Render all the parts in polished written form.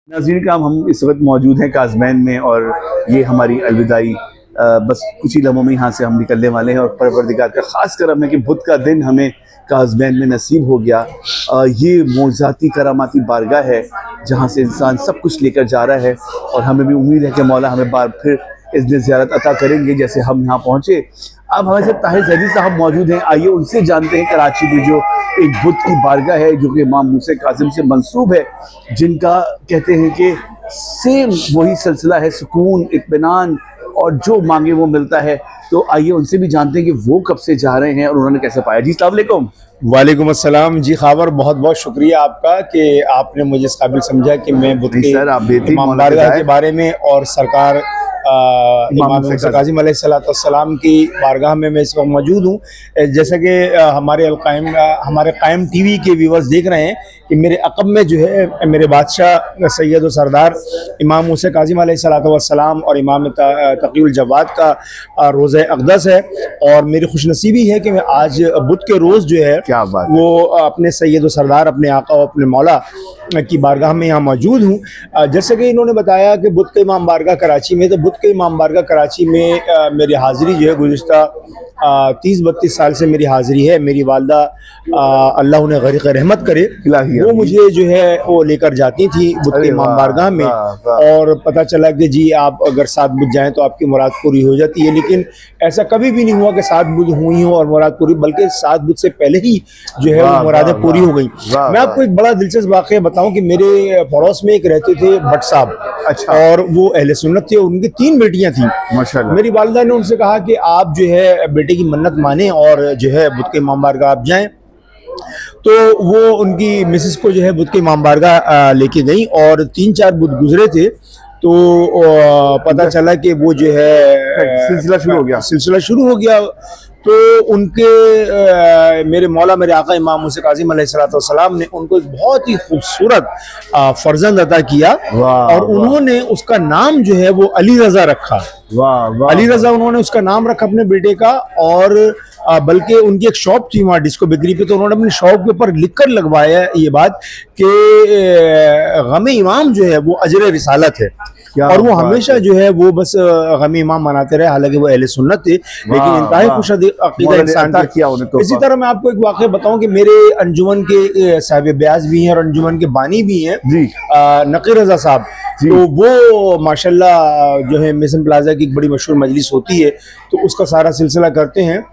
नाज़रीन का हम इस वक्त मौजूद हैं काज़मैन में और ये हमारी अलविदाई बस कुछ ही लम्हों में यहाँ से हम निकलने वाले हैं और परवरदिगार का ख़ास करम है कि बुध का दिन हमें काज़मैन में नसीब हो गया। ये मौज़ाती करामाती बारगाह है जहाँ से इंसान सब कुछ लेकर जा रहा है और हमें भी उम्मीद है कि मौला हमें बार फिर इज़्न ज़ियारत अता करेंगे जैसे हम यहाँ पहुँचे। अब हमारे साथ ताहिर ज़ैदी साहब मौजूद हैं, आइए उनसे जानते हैं कराची में जो एक बुत की बारगाह है जो कि इमाम मूसा काज़िम से मंसूब है, जिनका कहते हैं कि सेम वही सिलसिला है, सुकून, इत्मीनान और जो मांगे वो मिलता है। तो आइए उनसे भी जानते हैं कि वो कब से जा रहे हैं और उन्होंने कैसे पाया। जी अस्सलाम वालेकुम। वालेकुम अस्सलाम। जी खाबर, बहुत बहुत शुक्रिया आपका कि आपने मुझे इस काबिल समझा कि मैं बुत के इमाम बारगाह के बारे में और सरकार इमाम मूसा काज़िम अलैहिस्सलाम की बारगाह में मैं इस वक्त मौजूद हूँ। जैसा कि हमारे कायम टीवी के व्यूवर्स देख रहे हैं कि मेरे अक़ब में जो है मेरे बादशाह सैयद व सरदार इमाम मूसा काज़िम अलैहिस्सलाम और इमाम तक़ीउल जवाद का रोज़ा अक़दस है और मेरी खुशनसीबी है कि मैं आज बुत के रोज़ जो है क्या बात वो अपने सैयद व सरदार अपने आका और अपने मौला की बारगाह में यहाँ मौजूद हूँ। जैसे कि इन्होंने बताया कि बुत के इमाम बारगाह कराची में, तो बुत के इमाम बारगाह कराची में मेरी हाज़िरी जो है गुज़िश्ता 30-32 साल से मेरी हाज़िरी है। मेरी वालदा अल्लाह उन्हें गरीक़ रहमत करे, वो मुझे जो है वो लेकर जाती थी बुत के इमाम बारगाह में और पता चला कि जी आप अगर 7 बुत जाएँ तो आपकी मुराद पूरी हो जाती है। लेकिन ऐसा कभी भी नहीं हुआ कि 7 बुत हुई हों और मुराद पूरी, बल्कि 7 बुत से पहले ही जो है वो मुरादें पूरी हो गई। मैं आपको एक बड़ा दिलचस्प वाक़या बताऊं कि मेरे पड़ोस में एक रहते थे भट्ट साहब, अच्छा, और वो अहले सुन्नत थे, उनकी 3 बेटियां थी माशाअल्लाह। मेरी वालिदा ने उनसे कहा कि आप जो है बेटे की मन्नत माने और जो है बुत के इमाम बारगाह आप जाएं। तो वो उनकी मिसेस को जो है बुत के इमाम बारगाह लेके गई और 3-4 बुत गुजरे थे तो पता चला कि वो जो है सिलसिला शुरू हो गया। तो उनके मेरे मौला मेरे आका इमाम मूसा काज़िम अलैहिस्सलाम ने उनको एक बहुत ही खूबसूरत फर्जंद अता किया और उन्होंने उसका नाम जो है वो अली रज़ा रखा। अली रज़ा उन्होंने उसका नाम रखा अपने बेटे का, और बल्कि उनकी एक शॉप थी वहाँ डिस्को बेकरी पे, तो उन्होंने अपने शॉप के ऊपर लिख कर लगवाया ये बात कि गम इमाम जो है वो अजर रिसालत है, और वो हमेशा जो है वो बस गम इमाम मनाते रहे, हालांकि वो अहले सुन्नत थे लेकिन इंतहाई खुश अक़ीदा इंसान थे। इसी तरह मैं आपको एक वाक़या बताऊं कि मेरे अंजुमन के साहिब ब्याज भी हैं और अंजुमन के बानी भी हैं नक़ी रज़ा साहब, तो वो माशाल्लाह जो है मेसन प्लाजा की एक बड़ी मशहूर मजलिस होती है तो उसका सारा सिलसिला करते हैं।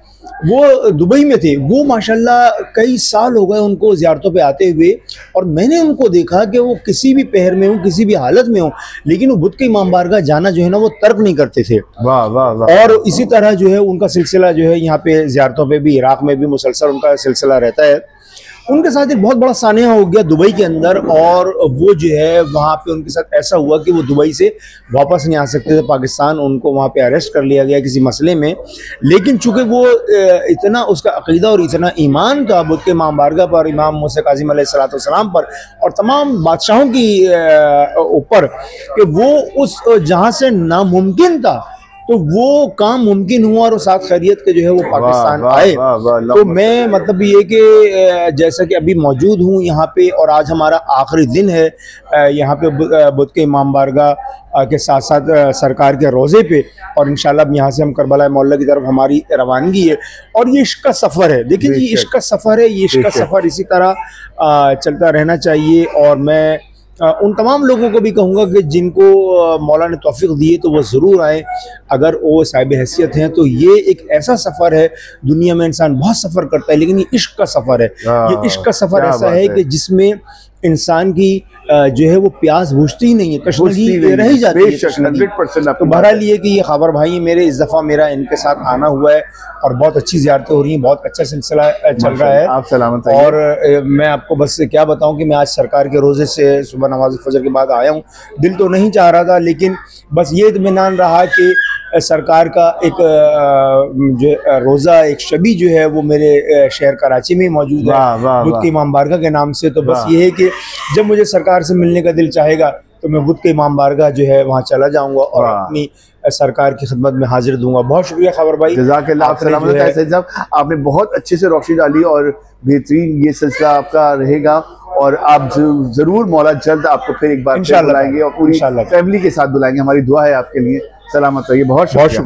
वो दुबई में थे, वो माशाल्लाह कई साल हो गए उनको ज़ियारतों पे आते हुए, और मैंने उनको देखा कि वो किसी भी पहर में हो, किसी भी हालत में हो, लेकिन वो बुत के इमाम बारगाह जाना जो है ना वो तर्क नहीं करते थे। वाह वाह वाह। और इसी तरह जो है उनका सिलसिला जो है यहाँ पे ज़ियारतों पे भी, इराक़ में भी मुसलसल उनका सिलसिला रहता है। उनके साथ एक बहुत बड़ा सानिया हो गया दुबई के अंदर, और वो जो है वहाँ पे उनके साथ ऐसा हुआ कि वो दुबई से वापस नहीं आ सकते थे पाकिस्तान, उनको वहाँ पे अरेस्ट कर लिया गया किसी मसले में। लेकिन चूँकि वो इतना उसका अक़ीदा और इतना ईमान था बुत के इमाम बारगाह पर, इमाम मूसा काज़िम अलैहिस्सलाम पर और तमाम बादशाहों की ऊपर, कि वो उस जहाँ से नामुमकिन था तो वो काम मुमकिन हुआ और साथ खैरियत के जो है वो पाकिस्तान आए। तो मैं मतलब ये कि जैसा कि अभी मौजूद हूँ यहाँ पे, और आज हमारा आखिरी दिन है यहाँ पे बुत के इमाम बारगाह के साथ साथ सरकार के रोज़े पे, और इंशाल्लाह यहाँ से हम करबला मौला की तरफ हमारी रवानगी है। और ये इश्क का सफ़र है, देखिए जी इश्क का सफ़र है, ये इश्क का सफ़र इसी तरह चलता रहना चाहिए। और मैं उन तमाम लोगों को भी कहूँगा कि जिनको मौला ने तौफीक दी है तो वो ज़रूर आए, अगर वो साहिब हैसियत हैं। तो ये एक ऐसा सफ़र है, दुनिया में इंसान बहुत सफ़र करता है लेकिन ये इश्क का सफ़र है। ये इश्क का सफ़र ऐसा है कि जिसमें इंसान की जो है वो प्यास बुझती ही नहीं है, कश्मकशी रह ही जाती है। तो बहरहाल ये कि ये खबर भाई मेरे इस दफ़ा मेरा इनके साथ आना हुआ है और बहुत अच्छी ज़ियारतें हो रही हैं, बहुत अच्छा सिलसिला चल रहा है। आप सलामत। और मैं आपको बस क्या बताऊं कि मैं आज सरकार के रोज़े से सुबह नमाज फजर के बाद आया हूं। दिल तो नहीं चाह रहा था, लेकिन बस ये इत्मीनान रहा कि सरकार का एक जो रोज़ा, एक शबी जो है वो मेरे शहर कराची में मौजूद है बुत के इमाम बारगाह के नाम से। तो बस ये है कि जब मुझे सरकार से मिलने का दिल चाहेगा तो मैं बुत के इमाम बारगाह जो है वहाँ चला जाऊँगा और अपनी सरकार की खिदमत में हाजिर दूंगा। बहुत शुक्रिया खबर भाई, जज़ाकल्लाह। आपने बहुत अच्छे से रोशनी डाली और बेहतरीन ये सिलसिला आपका रहेगा और आप जरूर मौला जल्द आपको फिर एक बार बुलाएंगे और पूरी फैमिली के साथ बुलाएंगे। हमारी दुआ है आपके लिए। सलामत रहिए। बहुत शुक्रिया।